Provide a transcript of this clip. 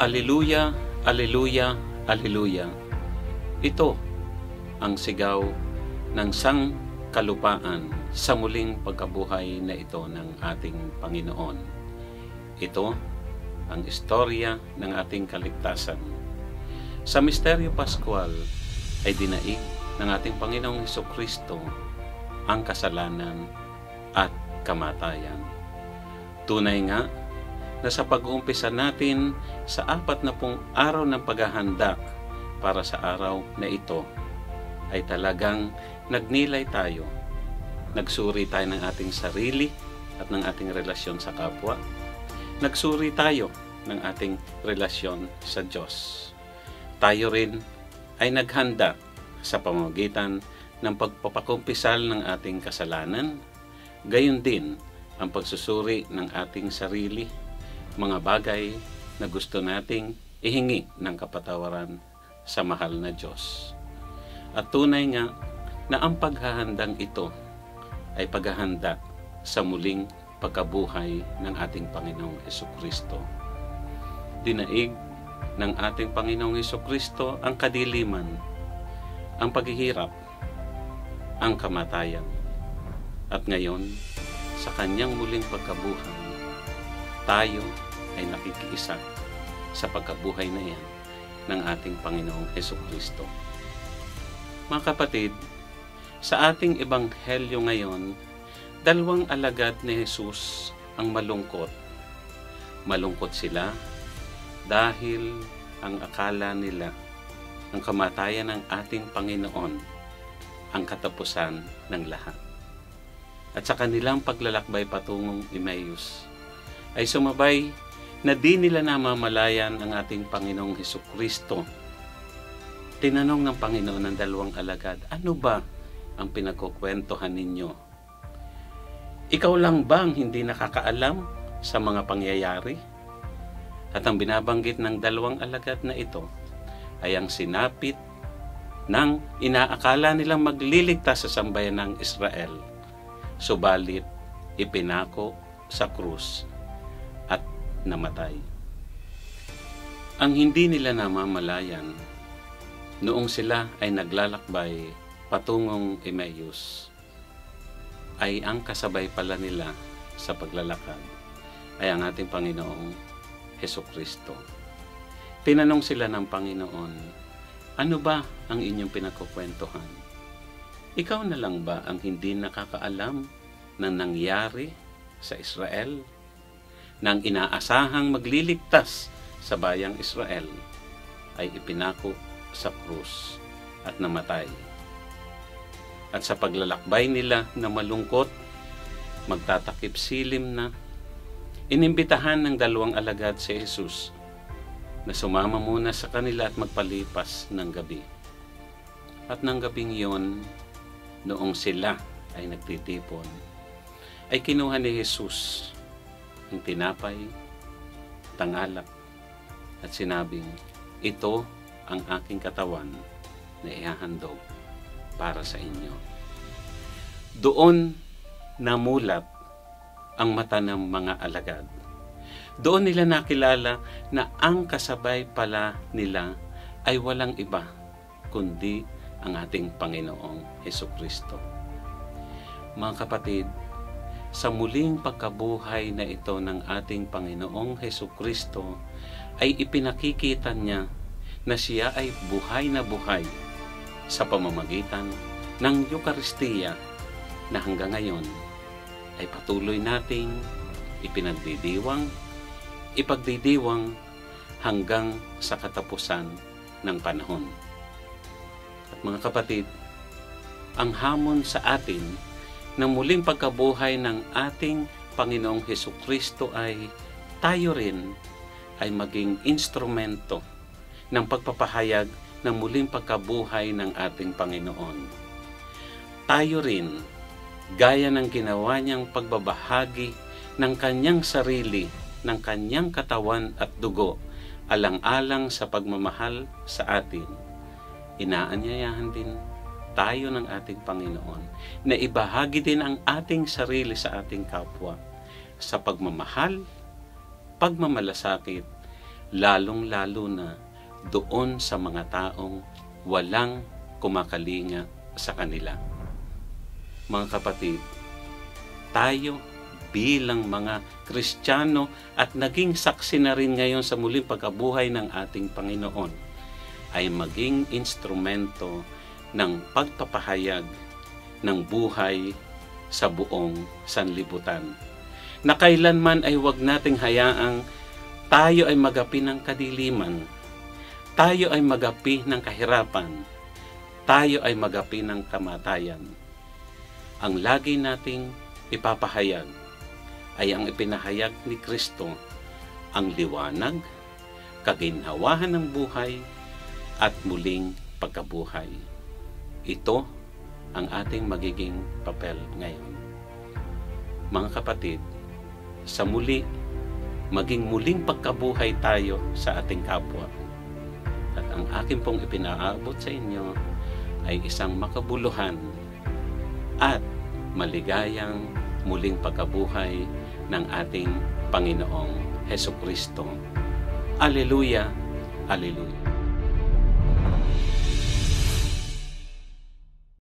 Alleluia, Alleluia, Alleluia. Ito ang sigaw ng sangkalupaan sa muling pagkabuhay na ito ng ating Panginoon. Ito ang istorya ng ating kaligtasan. Sa Misteryo Pascual ay dinaig ng ating Panginoong Hesukristo ang kasalanan at kamatayan. Tunay nga na sa pag-uumpisa natin sa 40 araw ng paghahanda para sa araw na ito, ay talagang nagnilay tayo, nagsuri tayo ng ating sarili at ng ating relasyon sa kapwa, nagsuri tayo ng ating relasyon sa Diyos. Tayo rin ay naghanda sa pamamagitan ng pagpapakumpisal ng ating kasalanan, gayon din ang pagsusuri ng ating sarili, mga bagay na gusto nating ihingi ng kapatawaran sa mahal na Diyos. At tunay nga na ang paghahandang ito ay paghahanda sa muling pagkabuhay ng ating Panginoong Hesukristo. Dinaig ng ating Panginoong Hesukristo ang kadiliman, ang paghihirap, ang kamatayan. At ngayon, sa kanyang muling pagkabuhay, tayo ay nakikiisa sa pagkabuhay na yan ng ating Panginoong Hesukristo. Mga kapatid, sa ating ebanghelyo ngayon, 2 alagad ni Jesus ang malungkot. Malungkot sila dahil ang akala nila ang kamatayan ng ating Panginoon ang katapusan ng lahat. At sa kanilang paglalakbay patungong Emmaus, ay sumabay na di nila namamalayan ang ating Panginoong Hesukristo. Tinanong ng Panginoon ng 2 alagad, ano ba ang pinagkukwentuhan ninyo? Ikaw lang bang hindi nakakaalam sa mga pangyayari? At ang binabanggit ng 2 alagad na ito ay ang sinapit ng inaakala nilang magliligtas sa sambayan ng Israel, subalit ipinako sa krus at namatay. Ang hindi nila namamalayan noong sila ay naglalakbay patungong Emmaus ay ang kasabay pala nila sa paglalakad ay ang ating Panginoong Hesukristo. Tinanong sila ng Panginoon, ano ba ang inyong pinagkukwentuhan? Ikaw na lang ba ang hindi nakakaalam ng nangyari sa Israel? Nang inaasahang magliligtas sa bayang Israel ay ipinako sa krus at namatay. At sa paglalakbay nila na malungkot, magtatakip silim na, inimbitahan ng 2 alagad si Jesus na sumama muna sa kanila at magpalipas ng gabi. At ng gabing yon, noong sila ay nagtitipon, ay kinuha ni Jesus ang tinapay, tangalak, at sinabing, ito ang aking katawan na ihahandog para sa inyo. Doon namulat ang mata ng mga alagad. Doon nila nakilala na ang kasabay pala nila ay walang iba kundi ang ating Panginoong Hesukristo. Mga kapatid, sa muling pagkabuhay na ito ng ating Panginoong Hesukristo ay ipinakikita niya na siya ay buhay na buhay sa pamamagitan ng Eucharistia na hanggang ngayon ay patuloy nating ipagdidiwang hanggang sa katapusan ng panahon. At mga kapatid, ang hamon sa atin ng muling pagkabuhay ng ating Panginoong Hesukristo ay tayo rin ay maging instrumento ng pagpapahayag ng muling pagkabuhay ng ating Panginoon. Tayo rin, gaya ng ginawa niyang pagbabahagi ng kanyang sarili, ng kanyang katawan at dugo, alang-alang sa pagmamahal sa atin, inaanyayahan din tayo ng ating Panginoon na ibahagi din ang ating sarili sa ating kapwa sa pagmamahal, pagmamalasakit lalong-lalo na doon sa mga taong walang kumakalinga sa kanila. Mga kapatid, tayo bilang mga Kristiyano at naging saksi na rin ngayon sa muling pagkabuhay ng ating Panginoon ay maging instrumento ng pagpapahayag ng buhay sa buong sanlibutan. Na kailanman ay huwag nating hayaang tayo ay magapi ng kadiliman, tayo ay magapi ng kahirapan, tayo ay magapi ng kamatayan. Ang lagi nating ipapahayag ay ang ipinahayag ni Kristo, ang liwanag, kaginhawahan ng buhay, at muling pagkabuhay. Ito ang ating magiging papel ngayon. Mga kapatid, sa muli, maging muling pagkabuhay tayo sa ating kapwa. At ang akin pong ipinaabot sa inyo ay isang makabuluhan at maligayang muling pagkabuhay ng ating Panginoong Hesukristo. Alleluia! Alleluia!